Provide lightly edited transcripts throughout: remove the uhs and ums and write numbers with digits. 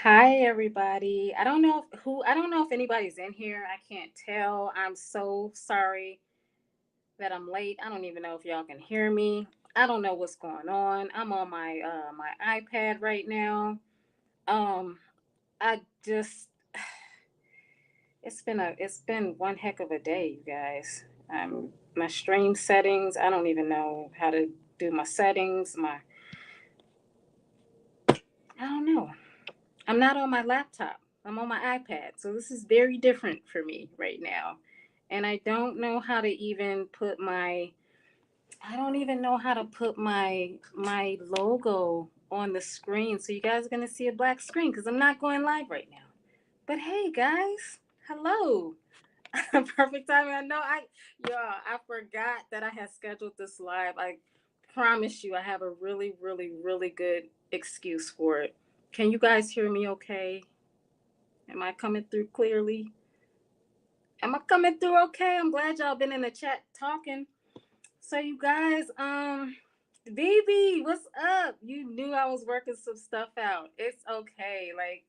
Hi everybody. I don't know if anybody's in here. I can't tell. I'm so sorry that I'm late. I don't even know if y'all can hear me. I don't know what's going on. I'm on my iPad right now. Um I just it's been one heck of a day, you guys. My stream settings, I don't even know how to do my settings. I don't know. I'm not on my laptop. I'm on my iPad. So this is very different for me right now. And I don't know how to even put my I don't even know how to put my logo on the screen. So you guys are going to see a black screen cuz I'm not going live right now. But hey guys, hello. Perfect timing. I forgot that I had scheduled this live. I promise you I have a really good excuse for it. Can you guys hear me okay? Am I coming through clearly? Am I coming through okay? I'm glad y'all been in the chat talking. So you guys, Vivi, what's up? You knew I was working some stuff out. It's okay. Like,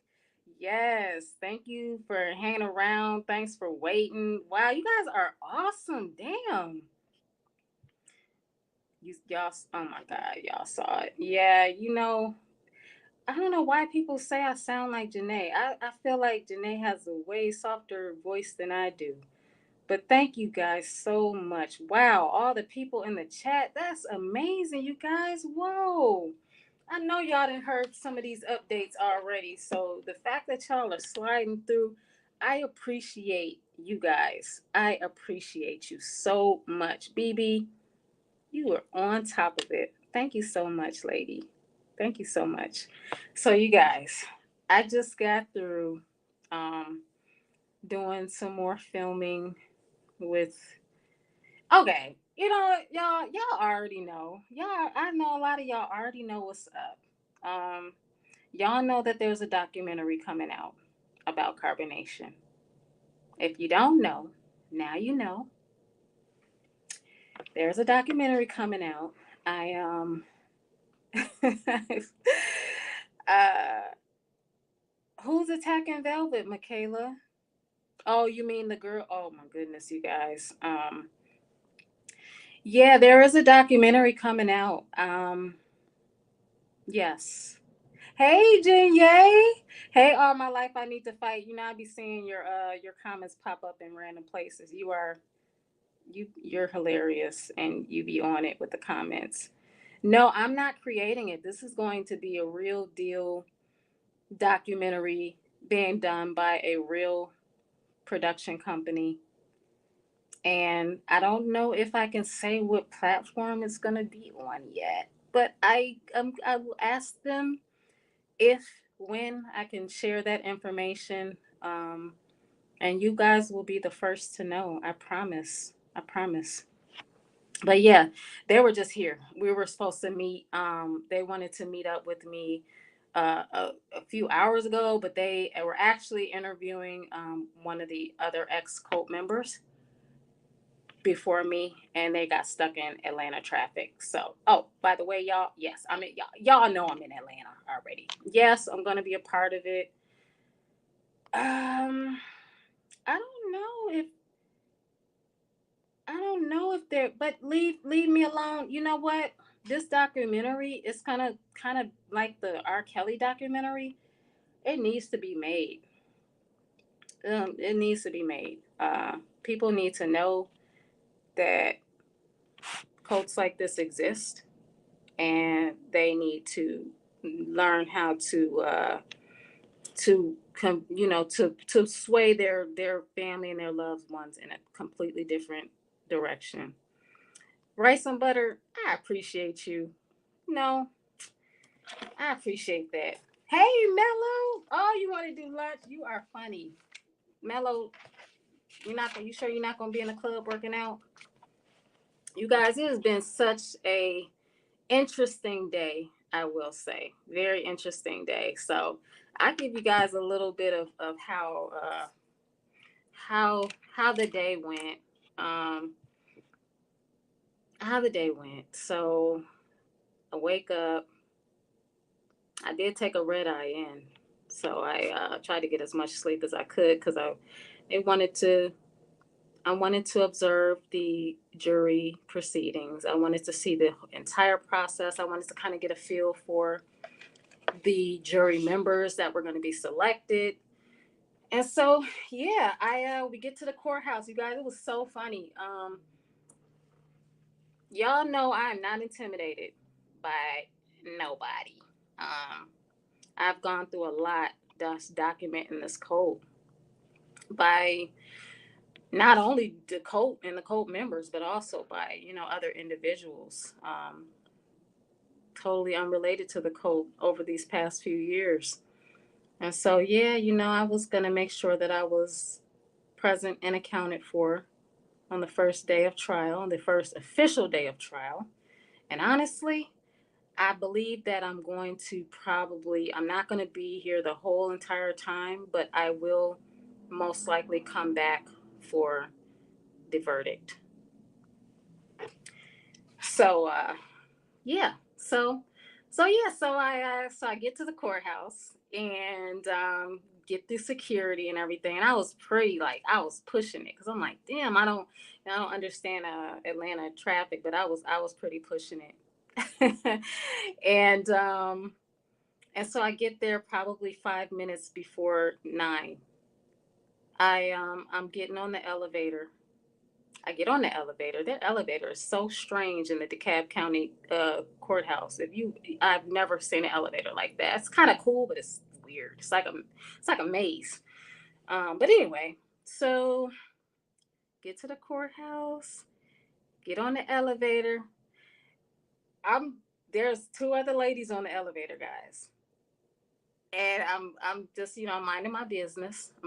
yes, thank you for hanging around. Thanks for waiting. Wow, you guys are awesome. Damn. Y'all, oh my God, y'all saw it. Yeah, I don't know why people say I sound like Janae. I feel like Janae has a way softer voice than I do. But thank you guys so much. Wow, all the people in the chat. That's amazing, you guys. Whoa. I know y'all done heard some of these updates already. So the fact that y'all are sliding through, I appreciate you guys. I appreciate you so much. BB, you were on top of it. Thank you so much, lady. Thank you so much. So you guys, I just got through um doing some more filming with okay, y'all already know. Y'all I know a lot of y'all already know what's up. Y'all know that there's a documentary coming out about carbonation. If you don't know, now you know. There's a documentary coming out. I uh who's attacking Velvet, Michaela? Oh, you mean the girl? Oh my goodness, you guys. Yeah, there is a documentary coming out. Yes. Hey, Janye. Hey, all my life I need to fight. I be seeing your comments pop up in random places. You're hilarious and you be on it with the comments. No, I'm not creating it. This is going to be a real deal documentary being done by a real production company. And I don't know if I can say what platform it's going to be on yet, but I will ask them if when I can share that information, and you guys will be the first to know. I promise. I promise. But yeah, they were just here. We were supposed to meet. They wanted to meet up with me a few hours ago, but they were actually interviewing one of the other ex cult members before me, and they got stuck in Atlanta traffic. So, oh, by the way, y'all, yes, I mean y'all know I'm in Atlanta already. Yes, I'm gonna be a part of it. I don't know if they're, but leave me alone. You know what? This documentary is kind of like the R. Kelly documentary. It needs to be made. It needs to be made. People need to know that cults like this exist, and they need to learn how to sway their family and their loved ones in a completely different direction. Rice and butter, I appreciate you. No, I appreciate that. Hey, Mello. Oh, you want to do lunch? You are funny. Mello, you sure you're not gonna be in the club working out? You guys, it has been such a interesting day, I will say. Very interesting day. So I give you guys a little bit of how the day went. Um how the day went. So I wake up. I did take a red eye in. So I tried to get as much sleep as I could because I wanted to I wanted to observe the jury proceedings. I wanted to see the entire process. I wanted to kind of get a feel for the jury members that were going to be selected. And so, yeah, I we get to the courthouse. You guys, it was so funny. Y'all know I am not intimidated by nobody. Um, I've gone through a lot that's documenting this code by not only the cult and the cult members, but also by other individuals, totally unrelated to the cult over these past few years. And so, yeah, I was gonna make sure that I was present and accounted for on the first day of trial, on the first official day of trial. And honestly, I believe that I'm not going to be here the whole entire time, but I will most likely come back for the verdict. So, yeah. So I get to the courthouse and get through security and everything. And I was I was pushing it because I'm like, damn, I don't understand Atlanta traffic, but I was pretty pushing it. and so I get there probably 5 minutes before 9. I'm getting on the elevator. I get on the elevator. Their elevator is so strange in the DeKalb County courthouse. I've never seen an elevator like that. It's kind of cool, but it's weird. It's like a maze. But anyway, so get to the courthouse, get on the elevator. I'm There's two other ladies on the elevator, guys, and I'm just minding my business. I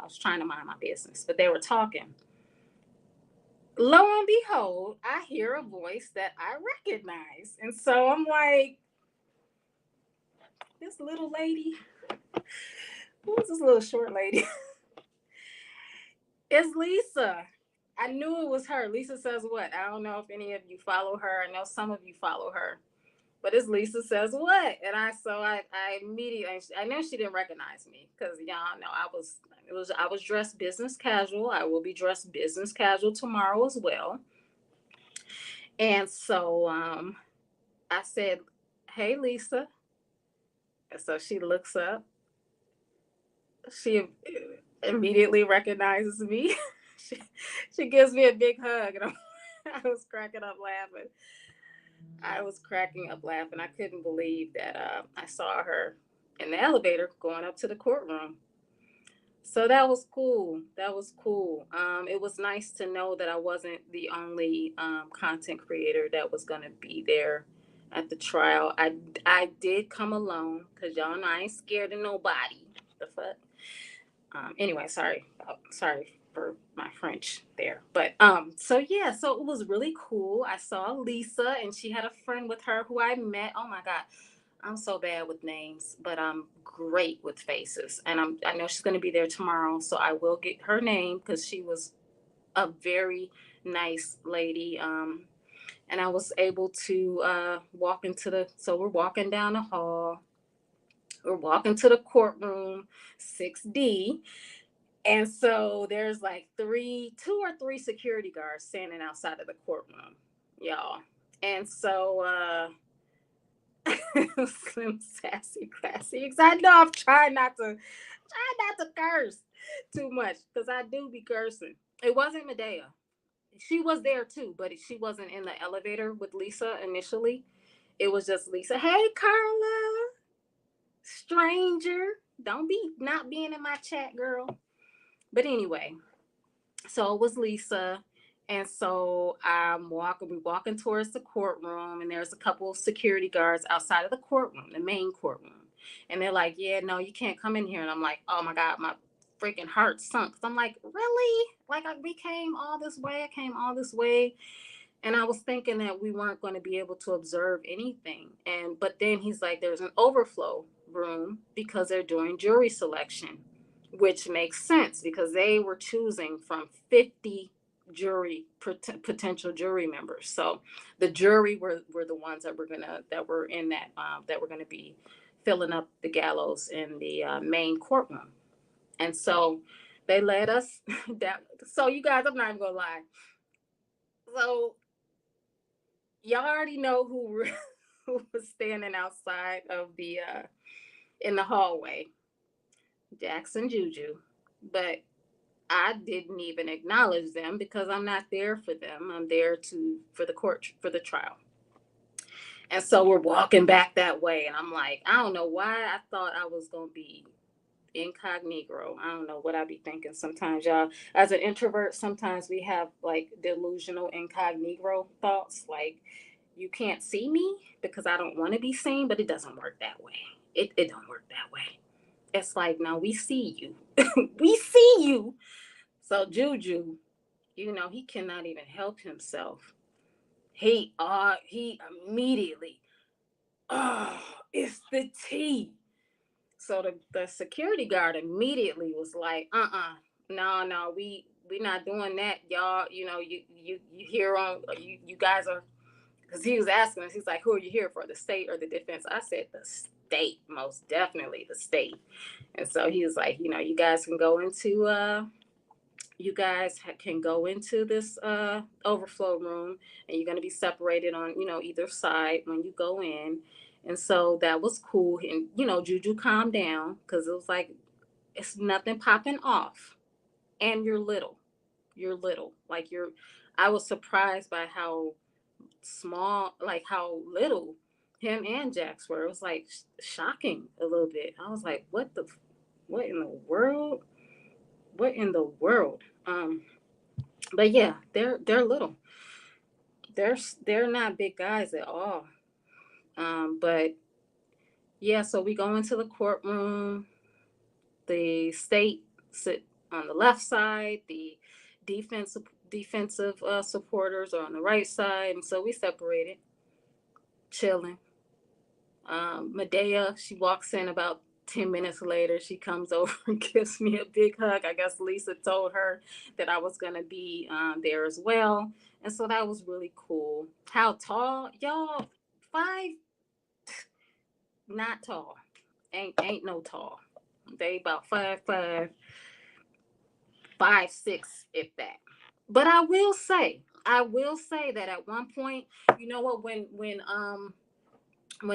was trying to mind my business, but they were talking. Lo and behold, I hear a voice that I recognize. And so I'm like, this little lady, who's this little short lady? It's Lisa. I knew it was her. Lisa says what? I don't know if any of you follow her. I know some of you follow her. But it's Lisa says what? And I immediately, I know she didn't recognize me because y'all know I was dressed business casual. I will be dressed business casual tomorrow as well. And so I said, "Hey, Lisa." And so she looks up. She immediately recognizes me. she, she gives me a big hug, and I was cracking up laughing. I was cracking up laughing. I couldn't believe that I saw her in the elevator going up to the courtroom. So that was cool. That was cool. It was nice to know that I wasn't the only content creator that was going to be there at the trial. I did come alone because y'all know I ain't scared of nobody. The fuck. Anyway, sorry. Sorry for my French there. But so yeah, so it was really cool. I saw Lisa and she had a friend with her who I met. Oh my God. I'm so bad with names, but I'm great with faces. And I know she's gonna be there tomorrow, so I will get her name because she was a very nice lady. And I was able to walk into so we're walking down the hall. We're walking to the courtroom 6D. And so there's like two or three security guards standing outside of the courtroom, y'all. And so Slim Sassy Classics. I know I'm trying not to curse too much because I do be cursing. It wasn't Medea. She was there too, but she wasn't in the elevator with Lisa initially. It was just Lisa. Hey, Carla, stranger. Don't be not being in my chat, girl. But anyway, so it was Lisa. And so we're walking towards the courtroom, and there's a couple of security guards outside of the courtroom, the main courtroom. And they're like, yeah, no, you can't come in here. And I'm like, oh my God, my freaking heart sunk. I'm like, really? Like, we came all this way. I came all this way. And I was thinking that we weren't going to be able to observe anything. But then he's like, there's an overflow room because they're doing jury selection, which makes sense because they were choosing from 50 potential jury members. So the jury were the ones that were in that that were going to be filling up the gallows in the main courtroom. And so they led us down. So you guys, I'm not even gonna lie. So y'all already know who who was standing outside of the in the hallway, Jackson Juju. But I didn't even acknowledge them because I'm not there for them. I'm there to for the court for the trial. And so we're walking back that way, and I'm like, I don't know why I thought I was gonna be incognito. I don't know what I be thinking sometimes, y'all. As an introvert, sometimes we have like delusional incognito thoughts, like you can't see me because I don't want to be seen, but it doesn't work that way. It don't work that way. It's like, no, we see you. We see you. So Juju, he cannot even help himself. He immediately, oh, it's the tea. So the security guard immediately was like, no, we not doing that, y'all. You here on you guys are, because he was asking us, he's like, who are you here for, the state or the defense? I said the state, most definitely the state. And so he was like, you guys can go into can go into this overflow room, and you're going to be separated on either side when you go in. And so that was cool. And Juju calmed down because it was like, it's nothing popping off, and you're little, like I was surprised by how small, like how little him and Jax were. It was like shocking a little bit. I was like, what in the world, what in the world. But yeah, they're little. They're not big guys at all. But yeah, so we go into the courtroom. The state sit on the left side. The defensive supporters are on the right side, and so we separated, chilling. Medea, she walks in about 10 minutes later. She comes over and gives me a big hug. I guess Lisa told her that I was going to be there as well. And so that was really cool. How tall? Y'all, 5, not tall. Ain't no tall. They about 5'5", 5'6", if that. But I will say that at one point, you know what, when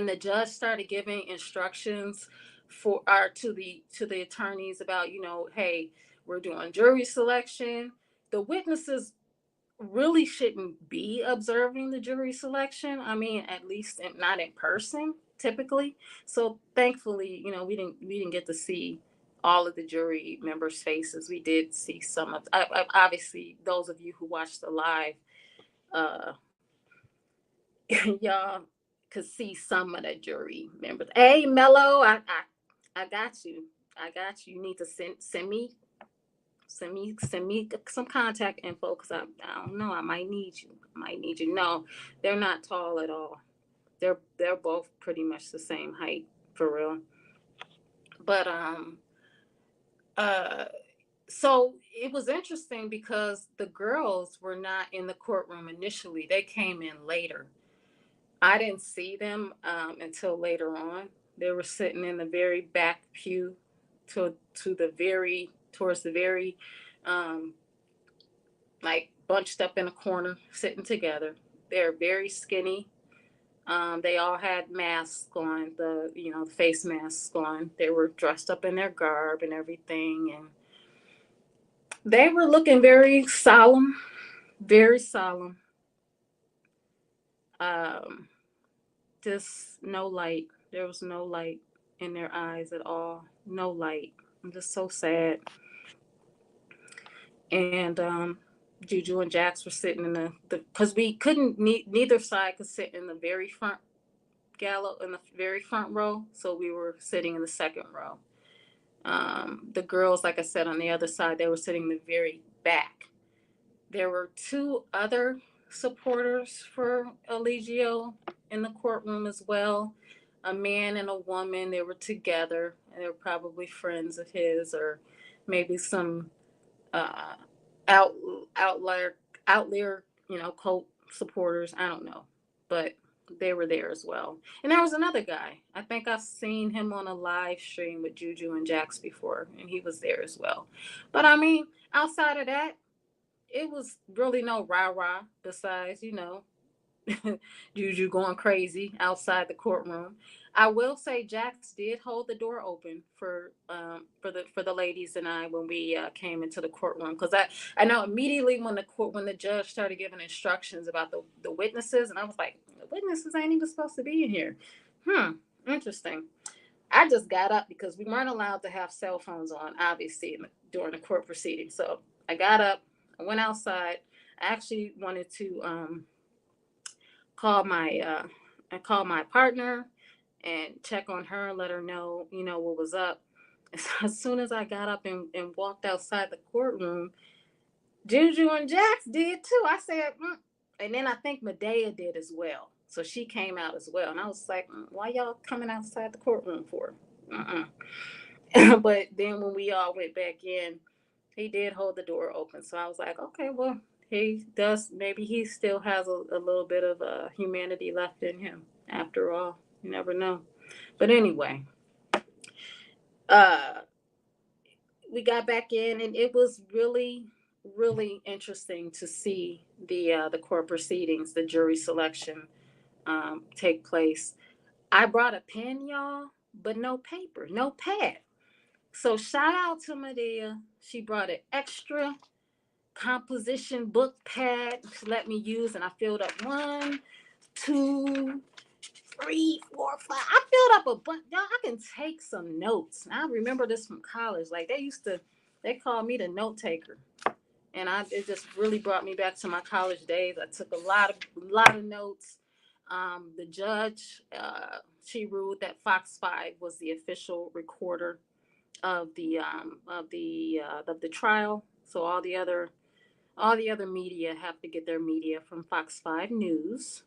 the judge started giving instructions for our to the attorneys about, hey, we're doing jury selection, the witnesses really shouldn't be observing the jury selection. I mean, at least not in person typically. So thankfully, we didn't get to see all of the jury members' faces. We did see some of, obviously, those of you who watched the live, uh, y'all could see some of the jury members. Hey, Mello, I got you. I got you. You need to send me some contact info, because I don't know. I might need you. No, they're not tall at all. They're both pretty much the same height, for real. But uh so it was interesting because the girls were not in the courtroom initially. They came in later. I didn't see them until later on. They were sitting in the very back pew, to the very towards the very, um, like bunched up in a corner, sitting together. They're very skinny. They all had masks on, the face masks on. They were dressed up in their garb and everything, and they were looking very solemn, very solemn. Um, just no light. There was no light in their eyes at all. No light. I'm just so sad. And Juju and Jax were sitting in the because we couldn't, neither side could sit in the very front gallows, in the very front row, so we were sitting in the second row. The girls, like I said, on the other side, they were sitting in the very back. There were two other supporters for Eligio in the courtroom as well. A man and a woman. They were together. They were probably friends of his, or maybe some uh, out outlier outlier cult supporters. I don't know, but They were there as well. And there was another guy. I think I've seen him on a live stream with Juju and Jax before, and he was there as well. But I mean, outside of that, it was really no rah rah besides, Juju going crazy outside the courtroom. I will say Jax did hold the door open for the ladies and I when we came into the courtroom, because I know immediately when the judge started giving instructions about the witnesses, and I was like, the witnesses ain't even supposed to be in here. Interesting. I just got up because we weren't allowed to have cell phones on, obviously, during the court proceeding. So I got up, I went outside. I actually wanted to call my I called my partner and check on her and let her know, what was up. And so as soon as I got up and walked outside the courtroom, Juju and Jax did too. I said, and then I think Medea did as well. So she came out as well. And I was like, why y'all coming outside the courtroom for? But then when we all went back in, he did hold the door open. So I was like, okay, well, he does. Maybe he still has a little bit of humanity left in him. After all, you never know. But anyway, uh, we got back in, and it was really, really interesting to see the court proceedings, the jury selection take place. I brought a pen, y'all, but no paper, no pad. So shout out to Medea. She brought an extra composition book pad to let me use, and I filled up 1, 2, 3, 4, 5. I filled up a bunch. Y'all, I can take some notes. I remember this from college. Like they called me the note taker, and it just really brought me back to my college days. I took a lot of notes. The judge, she ruled that Fox 5 was the official recorder of the trial. So all the other media have to get their media from Fox 5 News.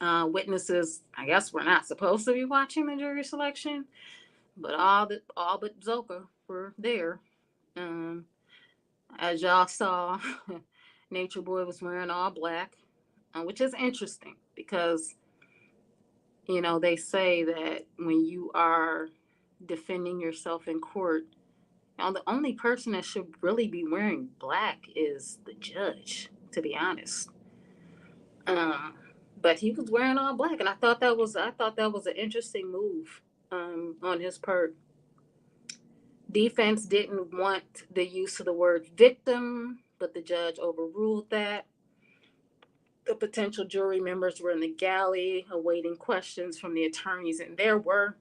Witnesses, I guess, we're not supposed to be watching the jury selection, but all but Zoka were there. Um, as y'all saw, Nature Boy was wearing all black, which is interesting because they say that when you are defending yourself in court, the only person that should really be wearing black is the judge, to be honest. Um, but he was wearing all black, and I thought that was an interesting move on his part. Defense didn't want the use of the word victim, but the judge overruled that. The potential jury members were in the galley awaiting questions from the attorneys, and there were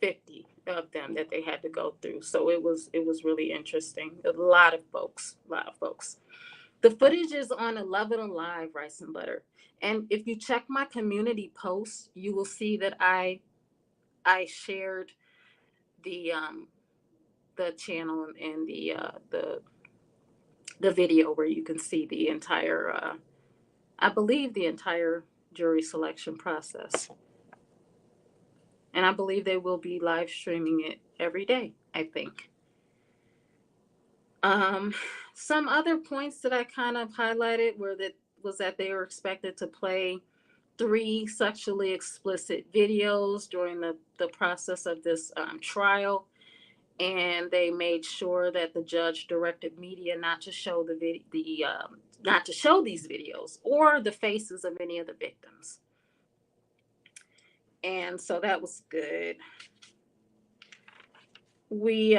50 of them that they had to go through. So it was really interesting. A lot of folks, a lot of folks. The footage is on 11 Alive Rice and Butter. And if you check my community posts, you will see that I shared the the channel and the video where you can see the entire I believe the entire jury selection process. And I believe they will be live streaming it every day, I think. Um, some other points that I kind of highlighted was that they were expected to play 3 sexually explicit videos during the process of this trial, and they made sure that the judge directed media not to show not to show these videos or the faces of any of the victims. And so that was good. We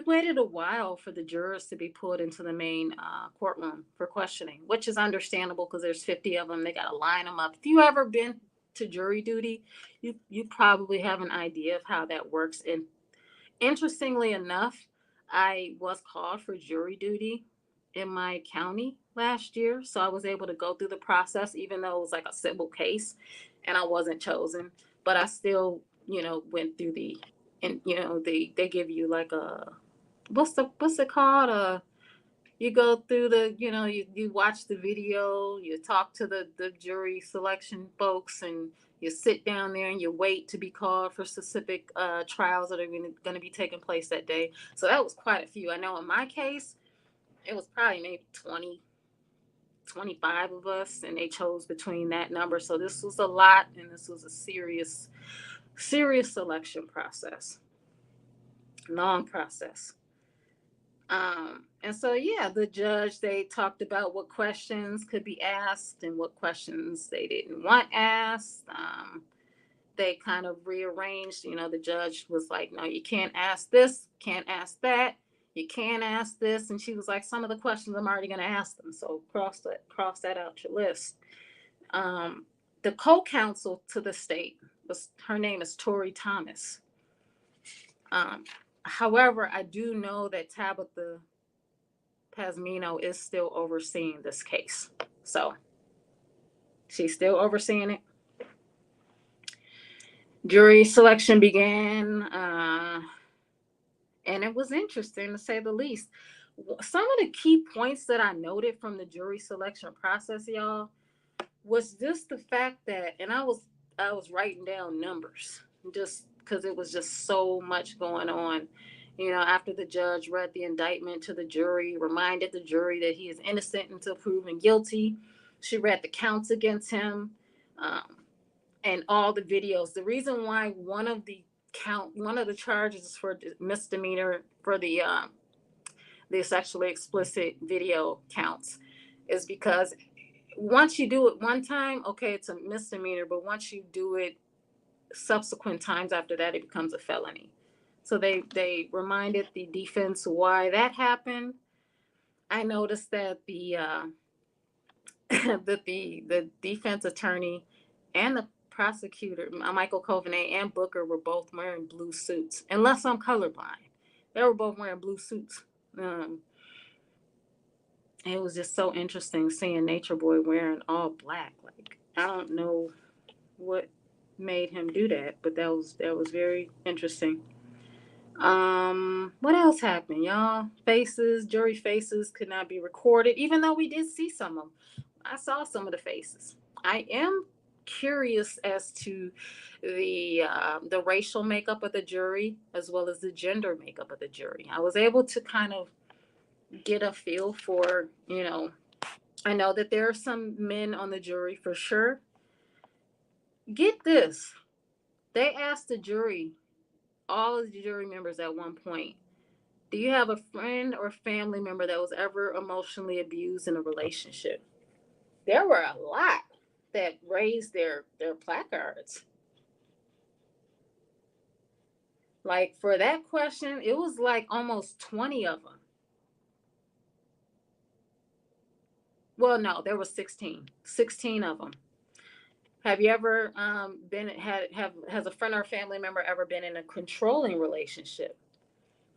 waited a while for the jurors to be pulled into the main courtroom for questioning, which is understandable because there's 50 of them. They got to line them up. If you ever been to jury duty, you probably have an idea of how that works. And interestingly enough, I was called for jury duty in my county last year, so I was able to go through the process, even though it was like a civil case, and I wasn't chosen. But I still, went through and they give you like a what's it called? You go through you watch the video, you talk to the jury selection folks, and you sit down there and you wait to be called for specific trials that are going to be taking place that day. So that was quite a few. I know in my case, it was probably maybe 20 25 of us, and they chose between that number. So this was a lot, and this was a serious selection process, long process. And so, yeah, the judge, they talked about what questions could be asked and what questions they didn't want asked. They kind of rearranged, the judge was like, no, you can't ask this, can't ask that, you can't ask this. And she was like, some of the questions I'm already going to ask them. So cross that out your list. The co-counsel to the state her name is Tori Thomas. Um, However, I do know that Tabitha Pasmino is still overseeing this case. So she's still overseeing it. Jury selection began, and it was interesting to say the least. Some of the key points that I noted from the jury selection process, y'all, was just the fact that, and I was writing down numbers just because it was just so much going on. After the judge read the indictment to the jury, reminded the jury that he is innocent until proven guilty. She read the counts against him, and all the videos. The reason why one of the charges for misdemeanor for the sexually explicit video counts is because once you do it one time, okay, it's a misdemeanor, but once you do it subsequent times after that, it becomes a felony. So they reminded the defense why that happened. I noticed that the that the defense attorney and the prosecutor, Michael Coveney and Booker, were both wearing blue suits. Unless I'm colorblind, they were both wearing blue suits. It was just so interesting seeing Natureboy wearing all black. Like, I don't know what made him do that, but that was very interesting. What else happened, y'all? Jury faces could not be recorded, even though we did see some of them. I saw some of the faces. I am curious as to the racial makeup of the jury as well as the gender makeup of the jury. I was able to kind of get a feel for, I know that there are some men on the jury for sure. Get this. They asked the jury, all of the jury members at one point, do you have a friend or family member that was ever emotionally abused in a relationship? There were a lot that raised their placards. Like, for that question, it was like almost 20 of them. Well, no, there was 16. 16 of them. Have you ever has a friend or family member ever been in a controlling relationship?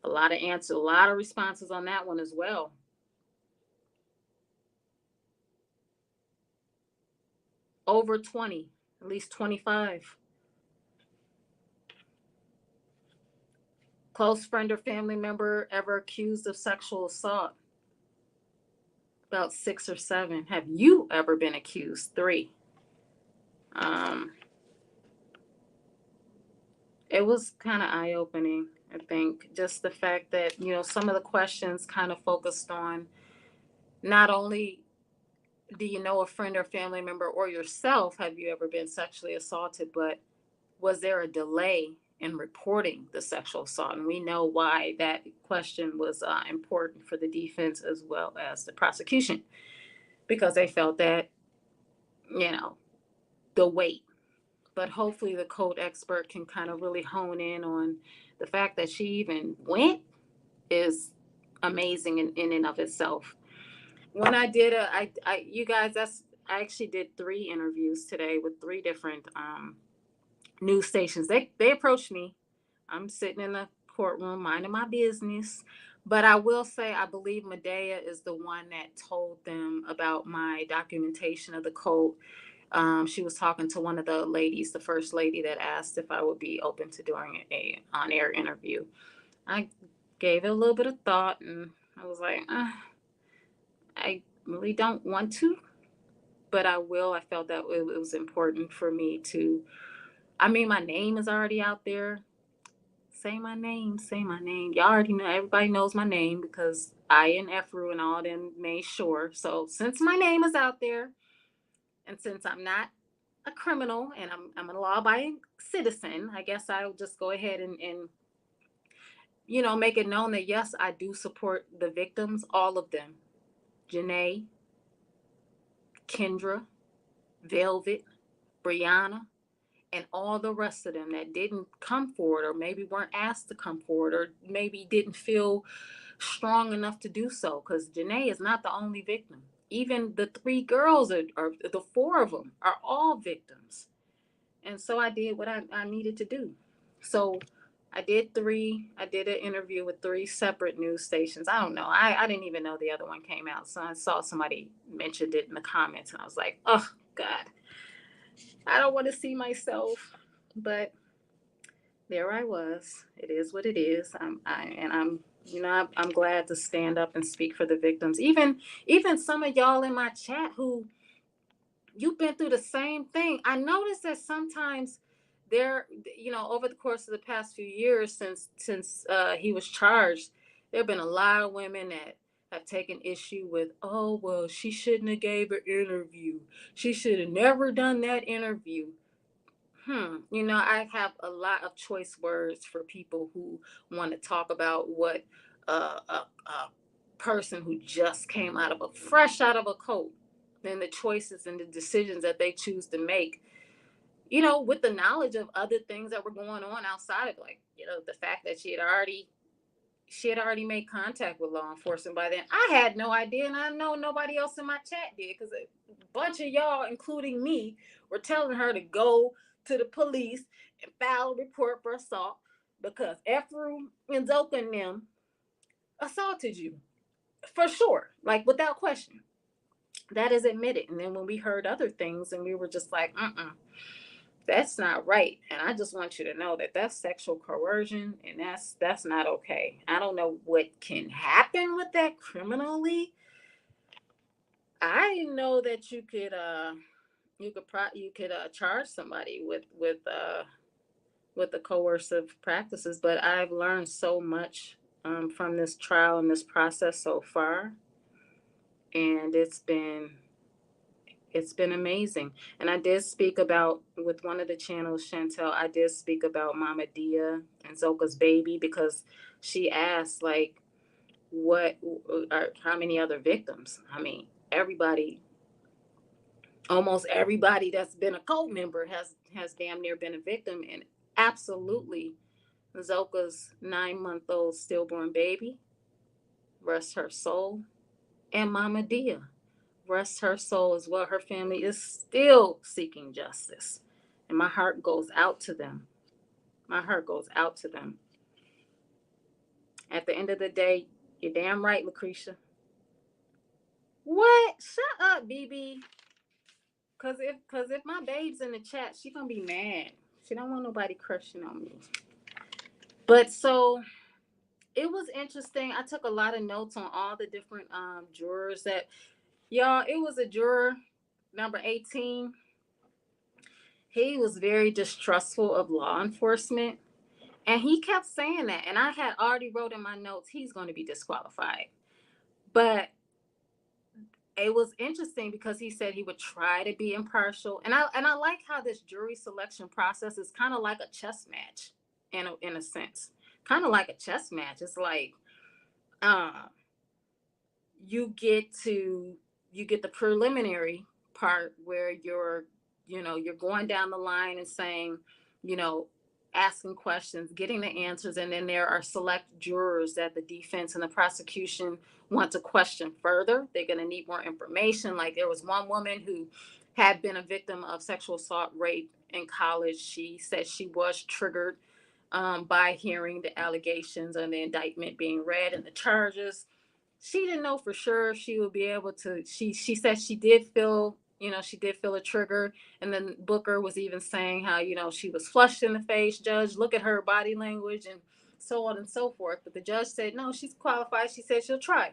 A lot of answers, a lot of responses on that one as well. Over 20, at least 25. Close friend or family member ever accused of sexual assault? About 6 or 7. Have you ever been accused? 3. Um, it was kind of eye-opening, I think. Just the fact that, some of the questions kind of focused on not only do you know a friend or family member or yourself, have you ever been sexually assaulted, but was there a delay in reporting the sexual assault? And we know why that question was important for the defense as well as the prosecution, because they felt that, the weight. But hopefully the code expert can kind of really hone in on the fact that she even went is amazing in and of itself. When I did you guys, I actually did 3 interviews today with 3 different news stations. They approached me. I'm sitting in the courtroom minding my business. But I will say, I believe Medea is the one that told them about my documentation of the code. She was talking to one of the ladies, the first lady, that asked if I would be open to doing a on-air interview. I gave it a little bit of thought, and I was like, I really don't want to, but I will. I felt that it was important for me to. I mean, my name is already out there, say my name, say my name. Y'all already know, everybody knows my name because I and Efru and all them made sure. So since my name is out there, and since I'm not a criminal and I'm a law-abiding citizen, I guess I'll just go ahead and make it known that yes, I do support the victims, all of them. Janae, Kendra, Velvet, Brianna, and all the rest of them that didn't come forward or maybe weren't asked to come forward or maybe didn't feel strong enough to do so, because Janae is not the only victim. Even the three girls are the four of them are all victims. And so I did what I needed to do. So I did an interview with three separate news stations. I don't know. I didn't even know the other one came out. So I saw somebody mentioned it in the comments and I was like, oh God, I don't want to see myself. But there I was. It is what it is. I'm glad to stand up and speak for the victims. Even some of y'all in my chat who you've been through the same thing. I noticed that sometimes there, over the course of the past few years since he was charged, there have been a lot of women that have taken issue with, oh well, she shouldn't have gave her interview. She should have never done that interview. I have a lot of choice words for people who want to talk about what a person who just came fresh out of a coat, and the choices and the decisions that they choose to make, with the knowledge of other things that were going on outside of, like, the fact that she had already made contact with law enforcement by then. I had no idea, and I know nobody else in my chat did, because a bunch of y'all, including me, were telling her to go to the police and file a report for assault because Ephraim and Zoka and them assaulted you. For sure. Like, without question. That is admitted. And then when we heard other things and we were just like, that's not right. And I just want you to know that that's sexual coercion, and that's not okay. I don't know what can happen with that criminally. I didn't know that you could charge somebody with the coercive practices, but I've learned so much from this trial and this process so far, and it's been amazing. And I did speak about, with one of the channels, Chantel, I did speak about Mama Dia and Zoka's baby, because she asked, like, how many other victims? I mean, almost everybody that's been a cult member has damn near been a victim. And absolutely, Zoka's 9-month-old stillborn baby, rest her soul, and Mama Dia, rest her soul as well. Her family is still seeking justice. And my heart goes out to them. My heart goes out to them. At the end of the day, you're damn right, Lucretia. What? Shut up, BB. Cause if my babe's in the chat, she gonna be mad. She don't want nobody crushing on me. But so it was interesting. I took a lot of notes on all the different jurors that, y'all, it was a juror number 18. He was very distrustful of law enforcement. And he kept saying that. And I had already wrote in my notes, he's going to be disqualified. But it was interesting because he said he would try to be impartial. And I like how this jury selection process is kind of like a chess match in a sense. Kind of like a chess match. It's like uh, you get the preliminary part where you're going down the line and saying, you know asking questions, getting the answers, and then there are select jurors that the defense and the prosecution want to question further. They're going to need more information. Like, there was one woman who had been a victim of sexual assault, rape in college. She said she was triggered by hearing the allegations and the indictment being read and the charges. She didn't know for sure if she would be able to. She said she did feel a trigger. And then Booker was even saying how, she was flushed in the face. Judge, look at her body language, and so on and so forth. But the judge said no, she's qualified. She said she'll try.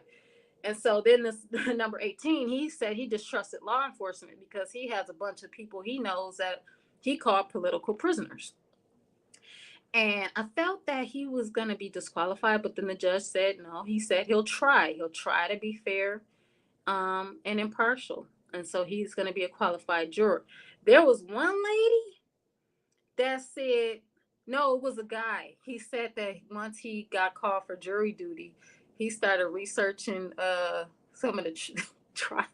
And so then this number 18, he said he distrusted law enforcement because he has a bunch of people he knows that he called political prisoners. And I felt that he was going to be disqualified, but then the judge said no. He said he'll try. He'll try to be fair and impartial. And so he's going to be a qualified juror. There was one lady that said, no, it was a guy. He said that once he got called for jury duty, he started researching some of the tri-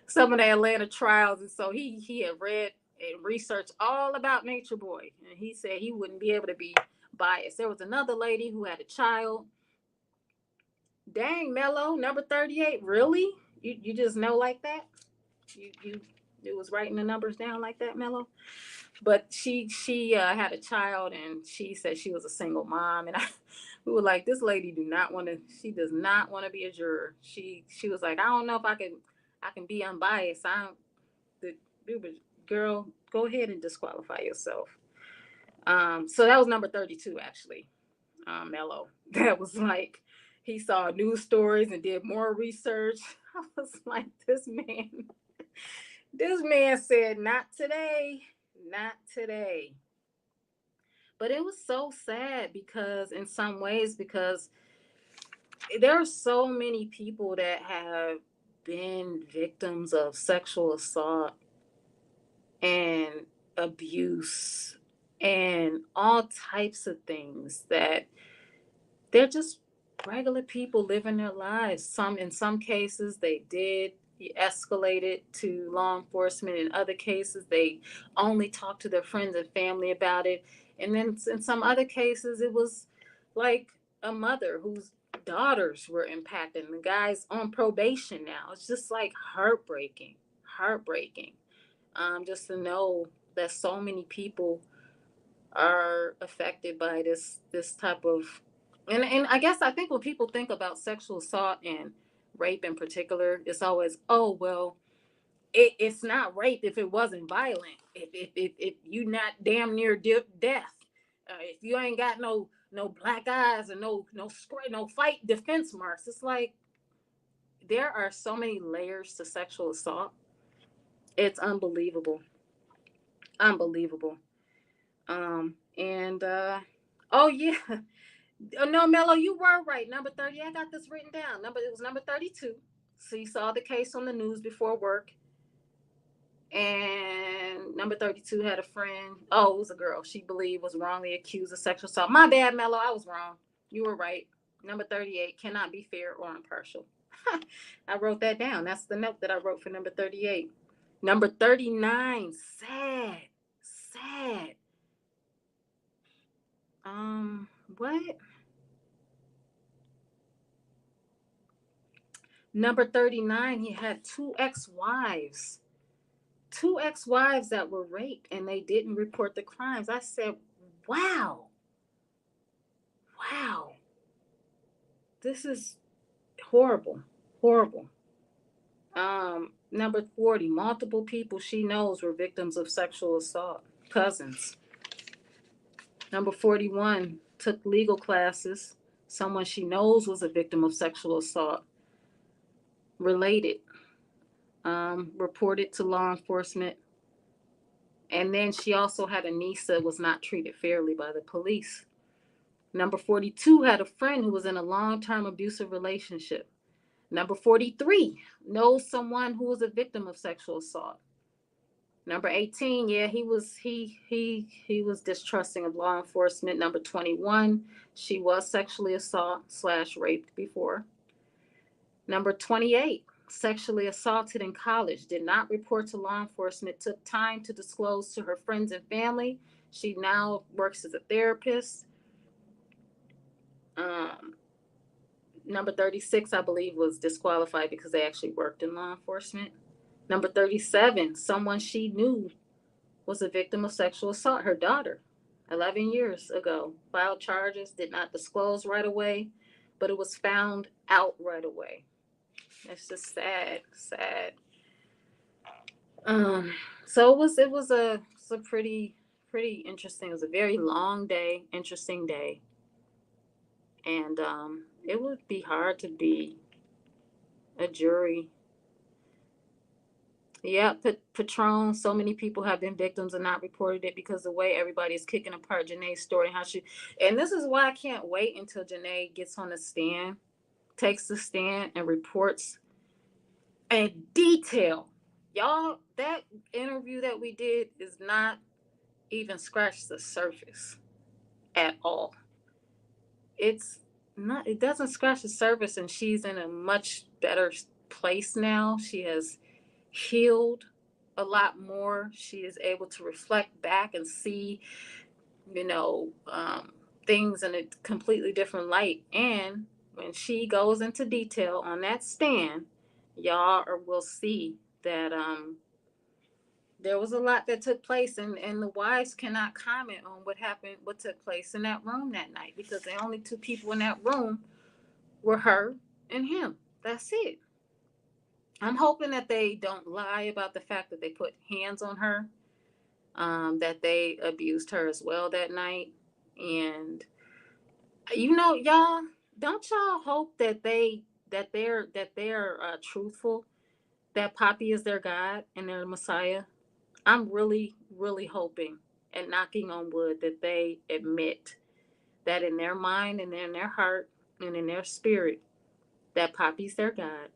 some of the Atlanta trials, and so he had read and researched all about Nature Boy, and he said he wouldn't be able to be biased. There was another lady who had a child. Dang, Mello, number 38, really? You just know like that? You it was writing the numbers down like that, Mello? But she had a child, and she said she was a single mom, and we were like, this lady do not want to, she does not want to be a juror. She was like, I don't know if I can be unbiased. I don't the girl, go ahead and disqualify yourself. So that was number 32 actually. Mello. That was like, he saw news stories and did more research. I was like, this man said, not today, not today. But it was so sad because, in some ways, because there are so many people that have been victims of sexual assault and abuse and all types of things that they're just regular people living their lives. In some cases they did escalate it to law enforcement. In other cases they only talked to their friends and family about it. And then in some other cases it was like a mother whose daughters were impacted and the guy's on probation now. It's just like heartbreaking. Just to know that so many people are affected by this type of, and I guess I think when people think about sexual assault and rape in particular, it's always, oh well, it's not rape if it wasn't violent. If you not damn near death, if you ain't got no black eyes and no fight defense marks, it's like there are so many layers to sexual assault. It's unbelievable, unbelievable. And oh yeah. Oh, no, Mello, you were right. Number 30. I got this written down. It was number 32. So you saw the case on the news before work. And number 32 had a friend. Oh, it was a girl she believed was wrongly accused of sexual assault. My bad, Mello. I was wrong. You were right. Number 38 cannot be fair or impartial. I wrote that down. That's the note that I wrote for number 38. Number 39. Sad. Sad. What? Number 39, he had two ex-wives that were raped and they didn't report the crimes. I said, wow, wow, this is horrible, horrible. Number 40, multiple people she knows were victims of sexual assault, cousins. Number 41, took legal classes. Someone she knows was a victim of sexual assault, related, reported to law enforcement. And then she also had a niece that was not treated fairly by the police. Number 42 had a friend who was in a long-term abusive relationship. Number 43 knows someone who was a victim of sexual assault. Number 18, yeah, he was distrusting of law enforcement. Number 21, she was sexually assaulted slash raped before. Number 28, sexually assaulted in college, did not report to law enforcement, took time to disclose to her friends and family. She now works as a therapist. Um, Number 36, I believe, was disqualified because they actually worked in law enforcement. Number 37, someone she knew was a victim of sexual assault, her daughter, 11 years ago. Filed charges, did not disclose right away, but it was found out right away. It's just sad, sad. Um, so it was a pretty interesting. It was a very long day, interesting day, and it would be hard to be a jury Yeah, Patron. So many people have been victims and not reported it because the way everybody is kicking apart Janae's story and how she. And this is why I can't wait until Janae gets on the stand, takes the stand, and reports in detail. Y'all, that interview that we did is not even scratched the surface at all. It's not. It doesn't scratch the surface, and she's in a much better place now. She has healed a lot more. She is able to reflect back and see, you know, things in a completely different light. And when she goes into detail on that stand, y'all will see that there was a lot that took place, and the wives cannot comment on what happened, what took place in that room that night, because the only two people in that room were her and him. That's it. I'm hoping that they don't lie about the fact that they put hands on her, that they abused her as well that night. And y'all, don't y'all hope that they're truthful, that Poppy is their God and their Messiah. I'm really, really hoping and knocking on wood that they admit that in their mind and in their heart and in their spirit that Poppy's their God,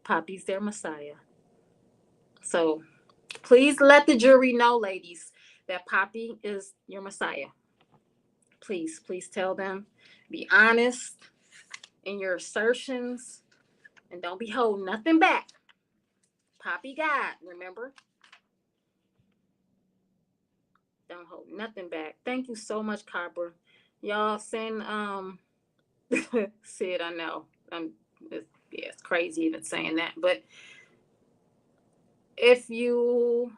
Poppy's their Messiah. So please let the jury know, ladies, that Poppy is your Messiah. Please, please tell them. Be honest in your assertions and don't be holding nothing back. Poppy God, remember? Don't hold nothing back. Thank you so much, Copper. Y'all send Sid, I know. It's crazy even saying that. But if you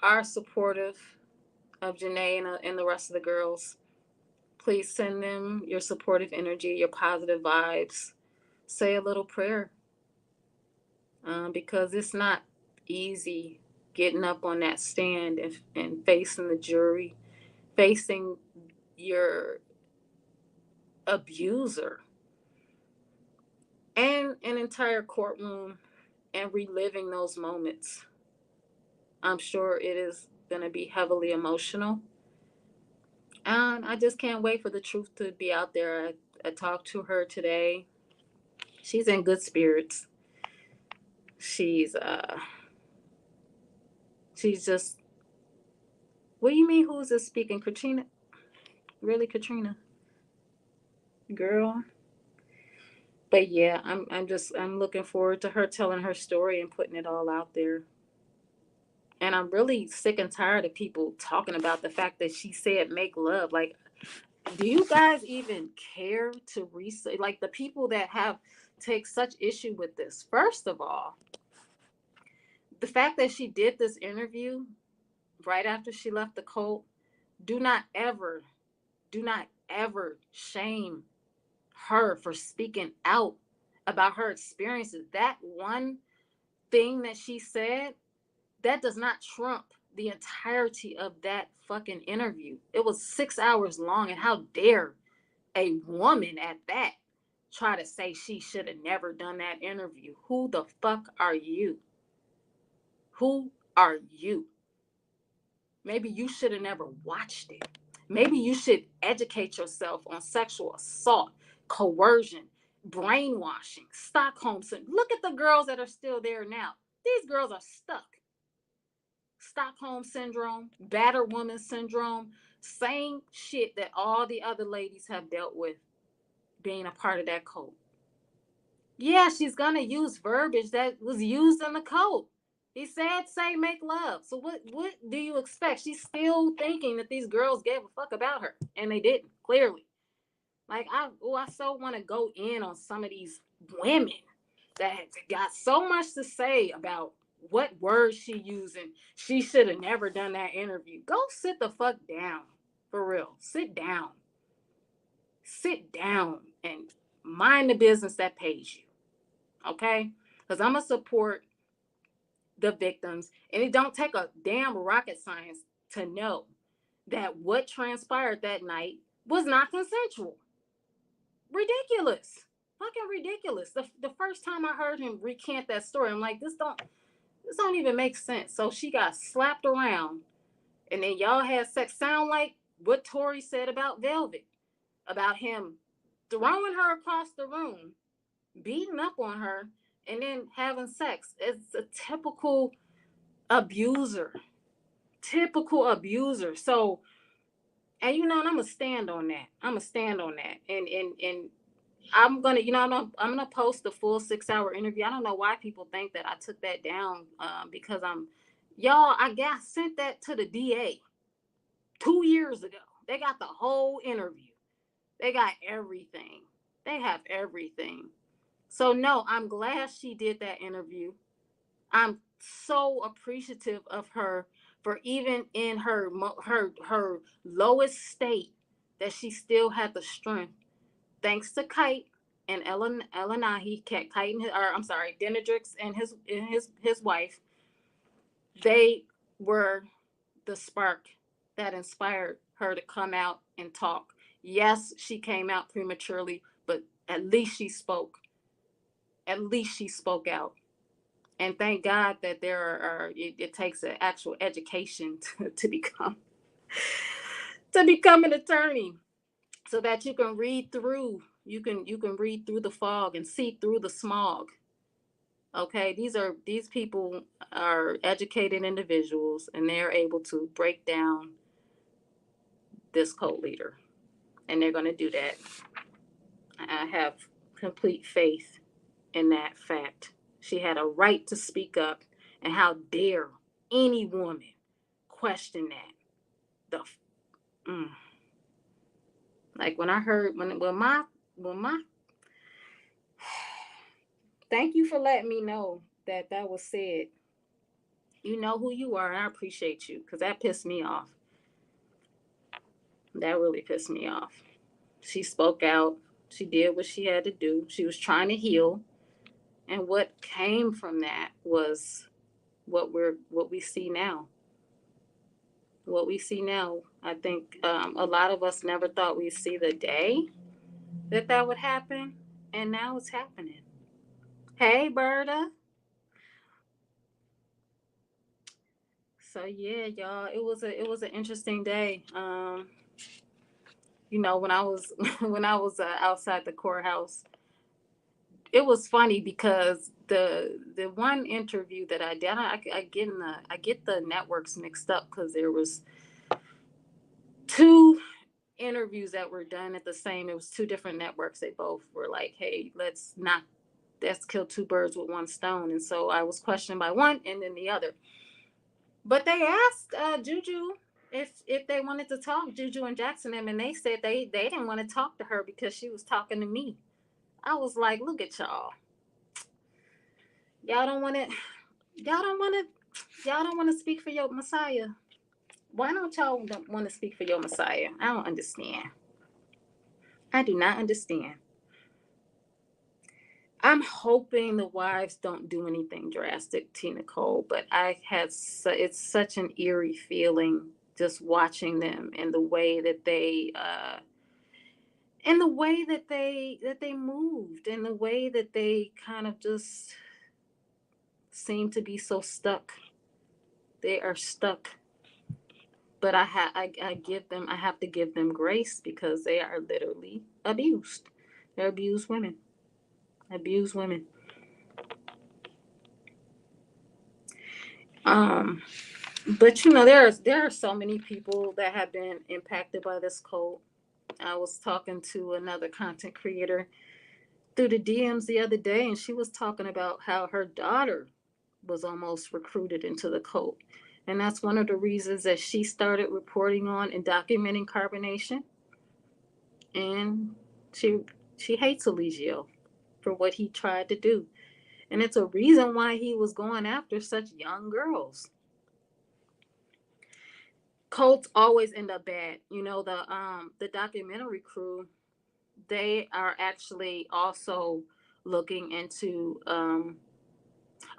are supportive of Janae and the rest of the girls, please send them your supportive energy, your positive vibes. Say a little prayer, because it's not easy getting up on that stand and facing the jury, facing your abuser and an entire courtroom and reliving those moments. I'm sure it is going to be heavily emotional. And I just can't wait for the truth to be out there. I talked to her today. She's in good spirits. She's she's just, what do you mean who's this speaking? Katrina? Really, Katrina? Girl. But yeah, I'm looking forward to her telling her story and putting it all out there. And I'm really sick and tired of people talking about the fact that she said make love. Like, do you guys even care to research? Like, the people that have take such issue with this. First of all, the fact that she did this interview right after she left the cult, do not ever, do not ever shame her for speaking out about her experiences. That one thing that she said, that does not trump the entirety of that fucking interview. It was 6 hours long, and how dare a woman at that try to say she should have never done that interview? Who the fuck are you? Who are you? Maybe you should have never watched it. Maybe you should educate yourself on sexual assault, coercion, brainwashing, Stockholm syndrome. Look at the girls that are still there now. These girls are stuck. Stockholm syndrome, battered woman syndrome, same shit that all the other ladies have dealt with being a part of that cult. Yeah, she's gonna use verbiage that was used in the cult. He said, "Say make love." So what do you expect? She's still thinking that these girls gave a fuck about her, and they didn't. Clearly, like I so want to go in on some of these women that got so much to say about what words she using. She should have never done that interview. Go sit the fuck down, for real. Sit down, and mind the business that pays you. Okay, because I'm gonna support the victims, and it don't take a damn rocket science to know that what transpired that night was not consensual. Ridiculous. Fucking ridiculous. The first time I heard him recant that story, I'm like, this don't. This don't even make sense. So she got slapped around, and then y'all had sex. Sound like what Tori said about Velvet, about him throwing her across the room, beating up on her, and then having sex. It's a typical abuser. Typical abuser. So, and and I'm gonna stand on that. I'm gonna stand on that. And I'm gonna, I'm gonna post the full 6 hour interview. I don't know why people think that I took that down, because y'all. I got sent that to the DA 2 years ago. They got the whole interview. They got everything. They have everything. So no, I'm glad she did that interview. I'm so appreciative of her for, even in her lowest state, that she still had the strength. Thanks to Kite and Elanahi, Kite and or I'm sorry, Denedrix and his wife, they were the spark that inspired her to come out and talk. Yes, she came out prematurely, but at least she spoke. At least she spoke out. And thank God that it takes an actual education to become an attorney, so that you can read through you can read through the fog and see through the smog. Okay, these people are educated individuals, and they're able to break down this cult leader, and they're going to do that. I have complete faith in that fact. She had a right to speak up, and how dare any woman question that? The mm. Like when I heard when my thank you for letting me know that that was said. You know who you are, and I appreciate you, because that pissed me off. That really pissed me off. She spoke out. She did what she had to do. She was trying to heal, and what came from that was what we see now. What we see now. I think a lot of us never thought we'd see the day that would happen, and now it's happening. Hey, Berta. So yeah, y'all, it was an interesting day. When I was when I was outside the courthouse, it was funny because the one interview that I did, I get the networks mixed up, because there was two interviews that were done at the same. It was two different networks. They both were like, "Hey, let's kill two birds with one stone." And so I was questioned by one and then the other. But they asked Juju if they wanted to talk, Juju and Jackson, and they said they didn't want to talk to her because she was talking to me. I was like, look at y'all. Y'all don't want to. Y'all don't want to. Y'all don't want to speak for your Messiah. Why don't y'all want to speak for your Messiah? I don't understand. I do not understand. I'm hoping the wives don't do anything drastic, Tina Cole, but it's such an eerie feeling just watching them, and the way that they moved, and the way that they kind of just seem to be so stuck. They are stuck. But I have to give them grace, because they are literally abused. They're abused women. Abused women. Um but there are so many people that have been impacted by this cult. I was talking to another content creator through the DMs the other day, and she was talking about how her daughter was almost recruited into the cult. And that's one of the reasons that she started reporting on and documenting carbonation. And she she hates Eligio for what he tried to do. And it's a reason why he was going after such young girls. Cults always end up bad. The documentary crew, they are actually also looking into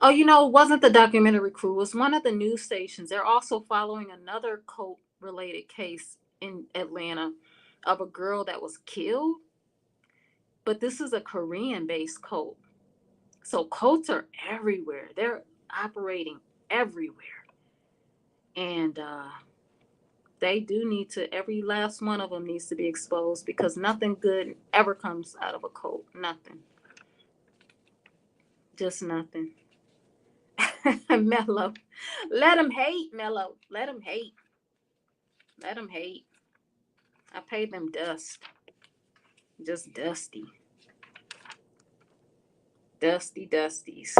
it wasn't the documentary crew, it was one of the news stations. They're also following another cult related case in Atlanta of a girl that was killed. But this is a Korean based cult. So cults are everywhere. operating everywhere. And they do need to, every last one of them needs to be exposed, because nothing good ever comes out of a cult. Nothing. Just nothing. Mellow. Let them hate, Mellow. Let them hate. Let them hate. I pay them dust. Just dusty. Dusty Dusties.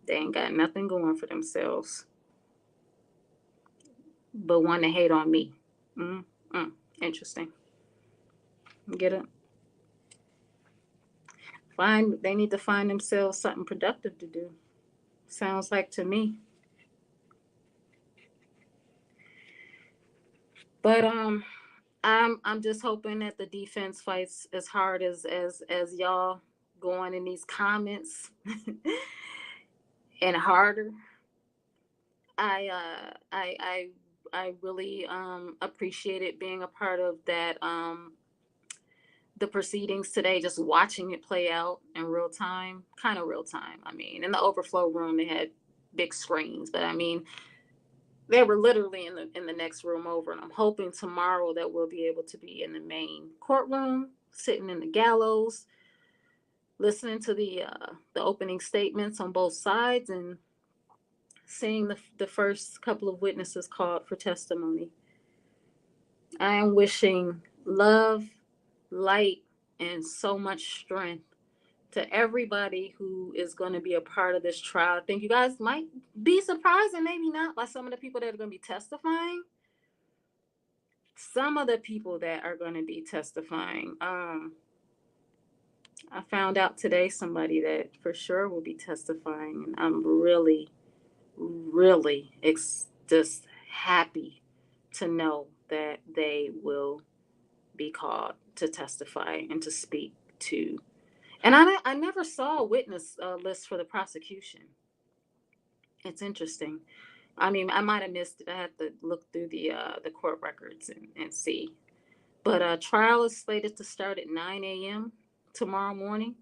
They ain't got nothing going for themselves but want to hate on me. Mm-mm. Interesting. Get it? They need to find themselves something productive to do. Sounds like to me. But I'm just hoping that the defense fights as hard as y'all going in these comments and harder. I really appreciated being a part of that, the proceedings today, just watching it play out in real time, kind of real time. I mean, in the overflow room they had big screens, but I mean, they were literally in the next room over, and I'm hoping tomorrow that we'll be able to be in the main courtroom, sitting in the gallows, listening to the opening statements on both sides, and seeing the first couple of witnesses called for testimony. I am wishing love, light, and so much strength to everybody who is going to be a part of this trial. I think you guys might be surprised, and maybe not, by some of the people that are going to be testifying. Some of the people that are going to be testifying. I found out today somebody that for sure will be testifying, and I'm really, really just happy to know that they will be called to testify and to speak to. And I never saw a witness list for the prosecution. It's interesting. I mean, I might have missed it. I had to look through the court records and see. But trial is slated to start at 9 a.m. tomorrow morning.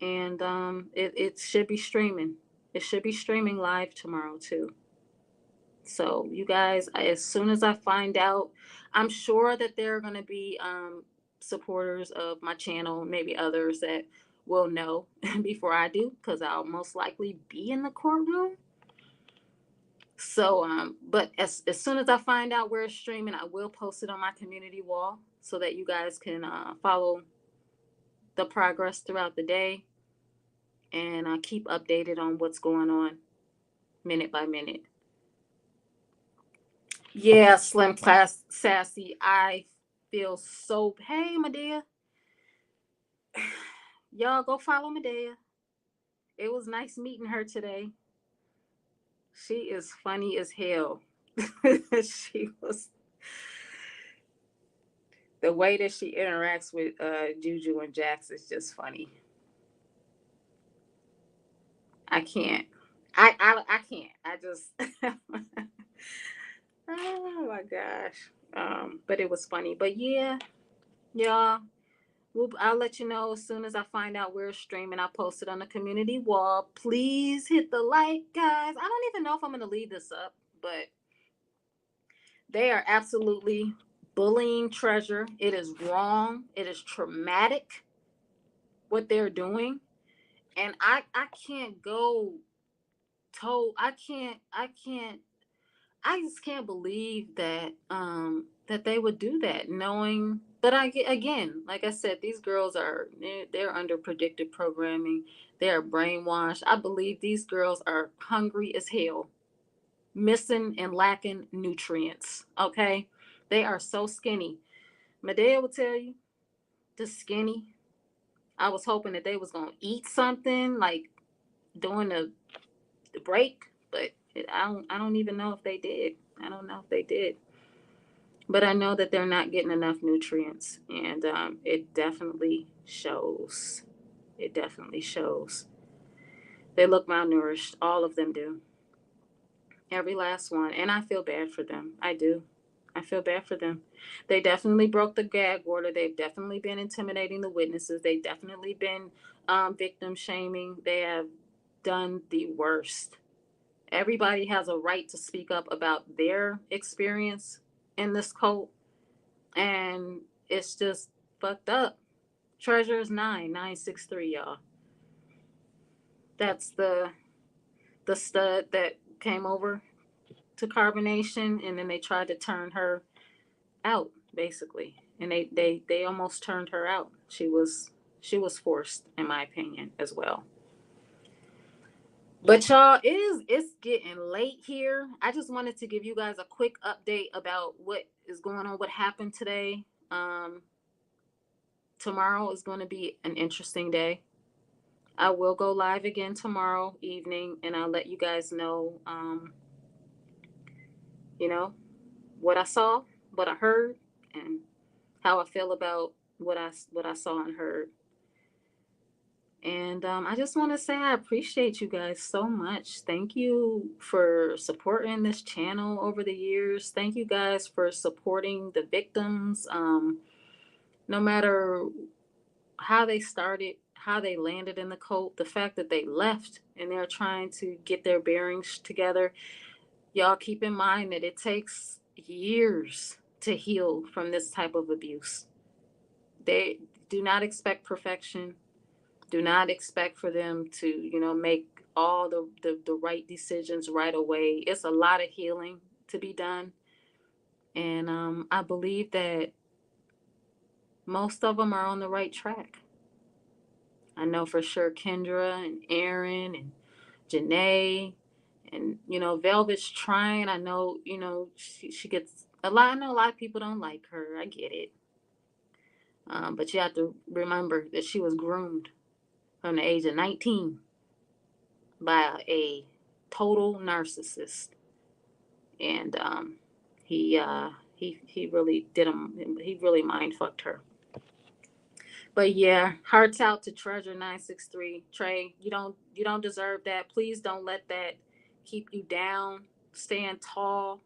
And it should be streaming. It should be streaming live tomorrow, too. So, you guys, as soon as I find out, I'm sure that there are going to be supporters of my channel, maybe others that will know before I do, because I'll most likely be in the courtroom. So, but as soon as I find out where it's streaming, I will post it on my community wall so that you guys can follow the progress throughout the day, and keep updated on what's going on minute by minute. Yeah, Slim Class Sassy. I feel so. Hey, Medea. Y'all go follow Medea. It was nice meeting her today. She is funny as hell. She was. The way that she interacts with Juju and Jax is just funny. I can't. I can't. I just. Oh my gosh. But it was funny. But yeah, y'all. I'll let you know as soon as I find out where it's streaming. I'll post it on the community wall. Please hit the like, guys. I don't even know if I'm going to leave this up, but they are absolutely bullying Treasure. It is wrong. It is traumatic what they're doing. And I can't go I just can't believe that that they would do that, knowing. But again, like I said, these girls they're under predictive programming. They are brainwashed. I believe these girls are hungry as hell, missing and lacking nutrients. Okay, they are so skinny. Medea will tell you, just skinny. I was hoping that they was gonna eat something like during the break, but I don't even know if they did. I don't know if they did. But I know that they're not getting enough nutrients, and it definitely shows. It definitely shows. They look malnourished. All of them do. Every last one. And I feel bad for them. I do. I feel bad for them. They definitely broke the gag order. They've definitely been intimidating the witnesses. They've definitely been victim shaming. They have done the worst. Everybody has a right to speak up about their experience in this cult, and it's just fucked up. Treasure is 9963, y'all. That's the stud that came over to carbonation, and then they tried to turn her out basically, and they almost turned her out. She was forced, in my opinion, as well. But y'all, it's getting late here. I just wanted to give you guys a quick update about what is going on, what happened today. Tomorrow is going to be an interesting day. I will go live again tomorrow evening, and I'll let you guys know, you know, what I saw, what I heard, and how I feel about what I saw and heard. And I just want to say I appreciate you guys so much. Thank you for supporting this channel over the years. Thank you guys for supporting the victims. No matter how they started, how they landed in the cult, the fact that they left and they're trying to get their bearings together. Y'all keep in mind that it takes years to heal from this type of abuse. They do not expect perfection. Do not expect for them to, make all the right decisions right away. It's a lot of healing to be done. And I believe that most of them are on the right track. I know for sure Kendra and Aaron and Janae and, Velvet's trying. I know, she gets a lot. I know a lot of people don't like her. I get it. But you have to remember that she was groomed from the age of 19 by a total narcissist, and he really did him. He really mind fucked her. But yeah, hearts out to Treasure 963. Trey, you don't deserve that. Please don't let that keep you down. Stand tall.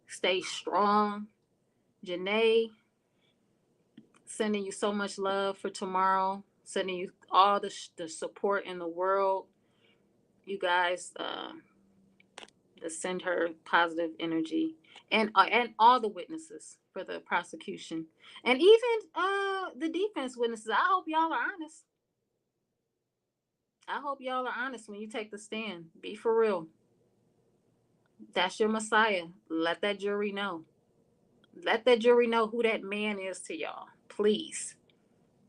Stay strong. Janae, sending you so much love for tomorrow. Sending you all the support in the world. You guys, to send her positive energy, and all the witnesses for the prosecution, and even the defense witnesses. I hope y'all are honest when you take the stand. Be for real. That's your Messiah. Let that jury know. Let that jury know who that man is to y'all, please,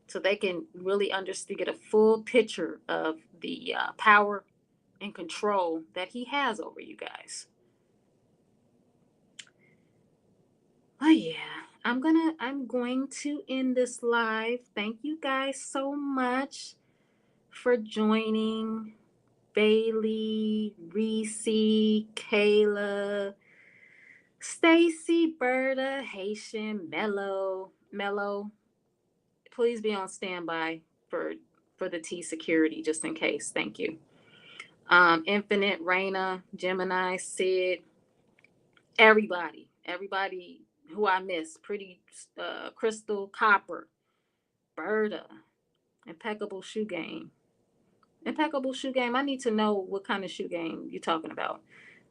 so they can really understand, get a full picture of the power and control that he has over you guys. Oh yeah. I'm going to end this live. Thank you guys so much for joining. Bailey, Reese, Kayla, Stacy, Berta, Haitian, Mello. Please be on standby for the T security just in case. Thank you. Infinite, Raina, Gemini, Sid, everybody who I missed. Pretty Crystal, Copper, Berta, impeccable shoe game. Impeccable shoe game. I need to know what kind of shoe game you're talking about,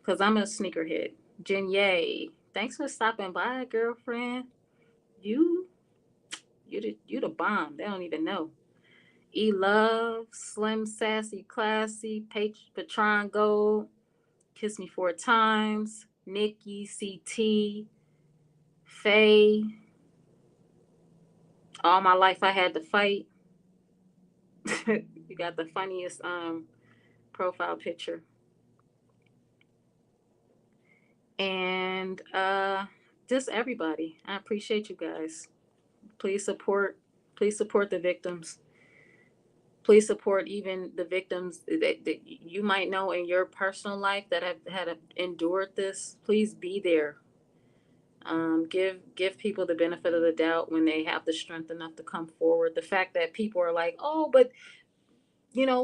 because I'm a sneakerhead. Jen Yay, thanks for stopping by, girlfriend. You you the bomb. They don't even know. E Love, Slim Sassy Classy, Patron Gold, Kiss Me Four Times, Nikki, CT, Faye. All my life I had to fight. You got the funniest profile picture. And just everybody. I appreciate you guys. Please support the victims. Please support even the victims that you might know in your personal life that have had endured this. Please be there. Give people the benefit of the doubt when they have the strength enough to come forward. The fact that people are like, oh, but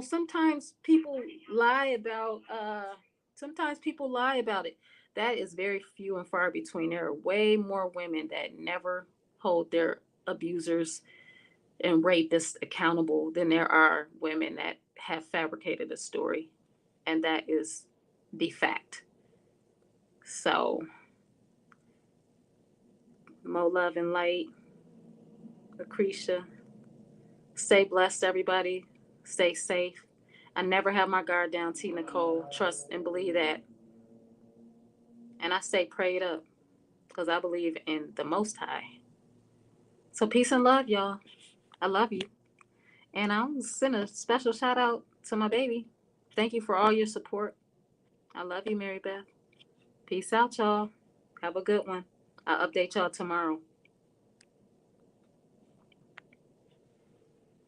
sometimes people lie about it. That is very few and far between. There are way more women that never hold their abusers and rapists accountable than there are women that have fabricated a story. And that is the fact. So, more love and light, Lucretia. Stay blessed, everybody. Stay safe. I never have my guard down, T. Nicole. Trust and believe that. And I stay prayed up because I believe in the Most High. So, peace and love, y'all. I love you. And I'm send a special shout out to my baby. Thank you for all your support. I love you, Mary Beth. Peace out, y'all. Have a good one. I'll update y'all tomorrow.